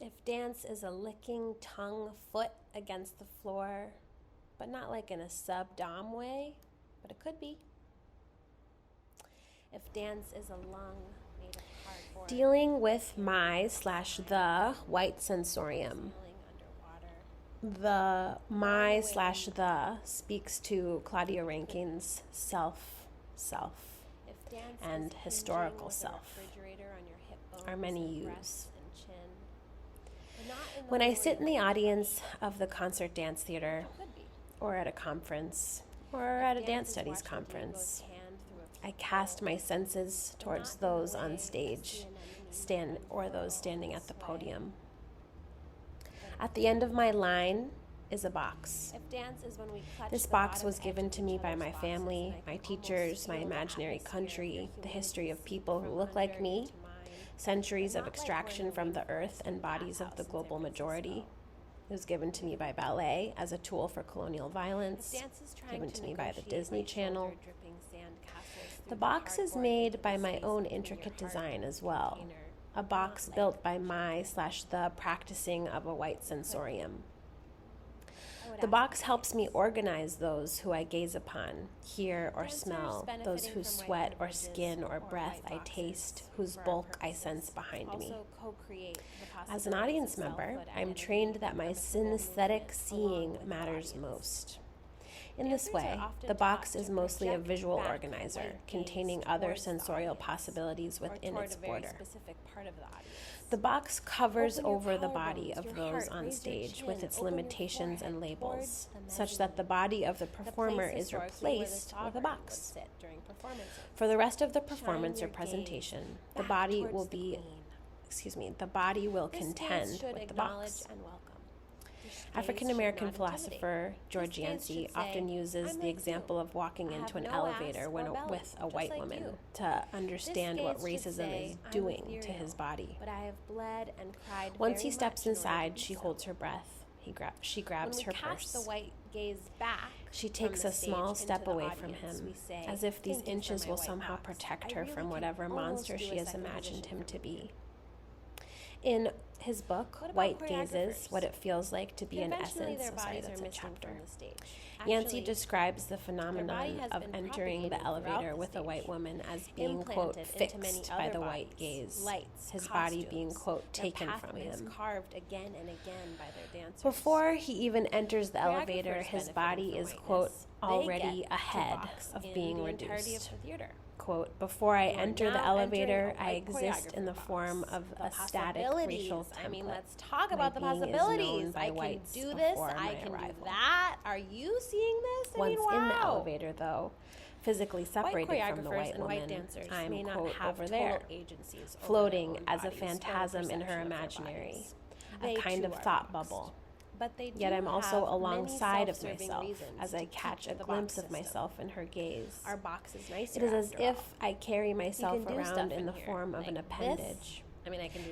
If dance is a licking tongue foot against the floor, but not like in a sub-dom way, but it could be. If dance is a lung made of cardboard. Dealing with my/the white sensorium. The my/the speaks to Claudia Rankine's self, and historical self, are many use. When I sit in the audience of the concert dance theater, or at a conference, or at a dance studies conference, I cast my senses towards those on stage, or those standing at the podium. At the end of my line is a box. This box was given to me by my family, my teachers, my imaginary country, the history of people who look like me, centuries of extraction from the earth and bodies of the global majority. It was given to me by ballet as a tool for colonial violence, given to me by the Disney Channel. The box is made by my own intricate design as well, a box built by my/the practicing of a white sensorium. The box helps me organize those who I gaze upon, hear or smell, those whose sweat or skin or breath I taste, whose bulk I sense behind me. As an audience member, I'm trained that my synesthetic seeing matters most. In this way, the box is mostly a visual organizer, containing other sensorial possibilities within its border. The box covers over the body of those on stage with its limitations and labels, such that the body of the performer is replaced with a box. For the rest of the performance or presentation, the body will contend with the box. African-American philosopher George Yancey often uses the example of walking into an elevator with a white woman to understand what racism is doing to his body. Once he steps inside, she holds her breath. She grabs her purse. She takes a small step away from him, as if these inches will somehow protect her from whatever monster she has imagined him to be. In his book, White Gazes, What It Feels Like to Be in Essence, that's a chapter. Yancey describes the phenomenon of entering the elevator with a white woman as being, quote, fixed by the white gaze, his body being, quote, taken from him. Before he even enters the elevator, his body is, quote, already ahead of being reduced. Quote, before I enter the elevator, I exist in the form of a static racial template. Let's talk about the possibilities. I can do this. I can do that. Are you seeing this? Once in the elevator, though, physically separated from the white woman, I'm, quote, over there, floating as a phantasm in her imaginary, a kind of thought bubble. Yet I'm also alongside of myself as I catch a glimpse of myself in her gaze. It is as if I carry myself around in the form of an appendage.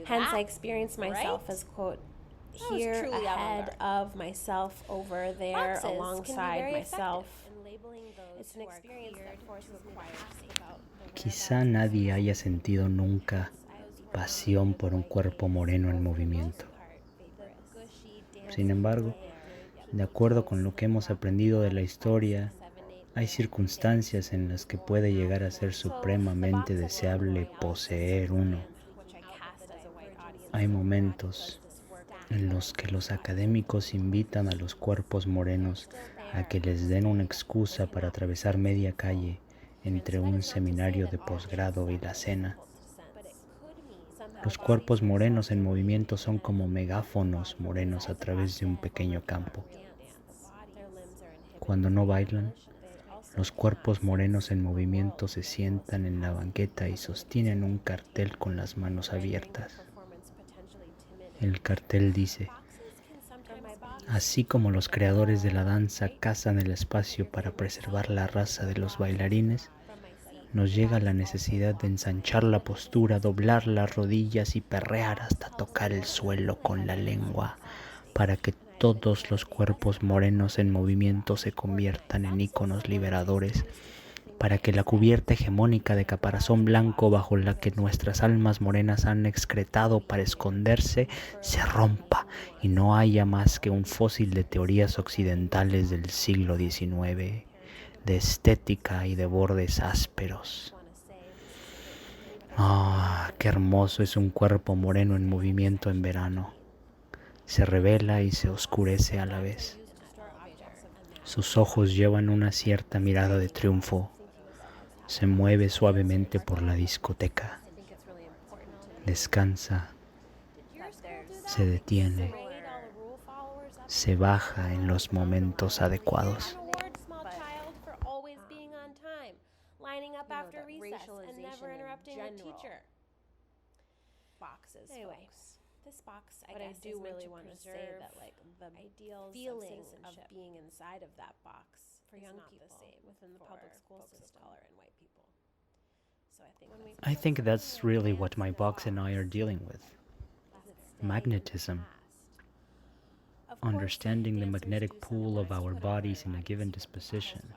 Hence, I experience myself as, quote, here ahead of myself, over there, alongside myself. It's an experience that forces me to ask about the Quizá nadie haya sentido nunca pasión por un cuerpo moreno en movimiento. Sin embargo, de acuerdo con lo que hemos aprendido de la historia, hay circunstancias en las que puede llegar a ser supremamente deseable poseer uno. Hay momentos en los que los académicos invitan a los cuerpos morenos a que les den una excusa para atravesar media calle entre un seminario de posgrado y la cena. Los cuerpos morenos en movimiento son como megáfonos morenos a través de un pequeño campo. Cuando no bailan, los cuerpos morenos en movimiento se sientan en la banqueta y sostienen un cartel con las manos abiertas. El cartel dice: así como los creadores de la danza cazan el espacio para preservar la raza de los bailarines, nos llega la necesidad de ensanchar la postura, doblar las rodillas y perrear hasta tocar el suelo con la lengua, para que todos los cuerpos morenos en movimiento se conviertan en íconos liberadores para que la cubierta hegemónica de caparazón blanco bajo la que nuestras almas morenas han excretado para esconderse se rompa y no haya más que un fósil de teorías occidentales del siglo XIX, de estética y de bordes ásperos. Ah, qué hermoso es un cuerpo moreno en movimiento en verano. Se revela y se oscurece a la vez. Sus ojos llevan una cierta mirada de triunfo. Se mueve suavemente por la discoteca. Descansa. Se detiene. Se baja en los momentos adecuados. Lining up after recess and never interrupting a teacher. Boxes, Anyway, folks. this box, But I do really want to say that, like, the ideals feeling of of being inside of that box for is young not people the same within the for public school folks system. of color and white people. So I think that's really what my box and I are dealing with. Magnetism. Understanding the magnetic pull of our bodies in a given disposition,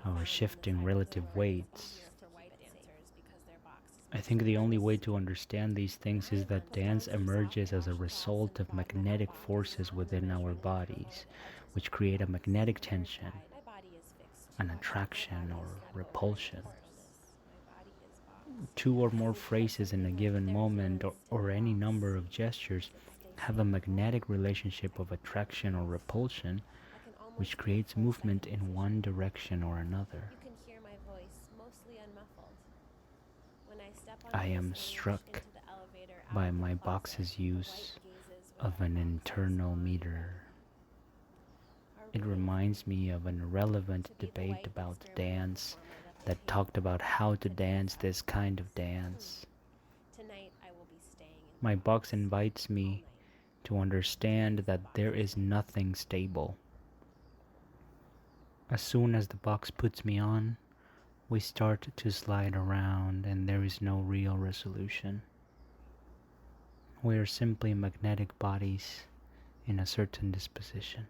our shifting relative weights. I think the only way to understand these things is that dance emerges as a result of magnetic forces within our bodies, which create a magnetic tension, an attraction or repulsion. Two or more phrases in a given moment or any number of gestures have a magnetic relationship of attraction or repulsion, which creates movement in one direction or another. You can hear my voice mostly unmuffled. When I step on I this am stage struck into the elevator by out of the my closet, box's the use white gazes of an internal meter. are It reading reminds me of an irrelevant to be the debate white about experimental dance performer that that they talked about how to dance dance this kind of dance. Tonight I will be staying in My the box invites all me night. to understand that there is nothing stable. As soon as the box puts me on, we start to slide around and there is no real resolution. We are simply magnetic bodies in a certain disposition.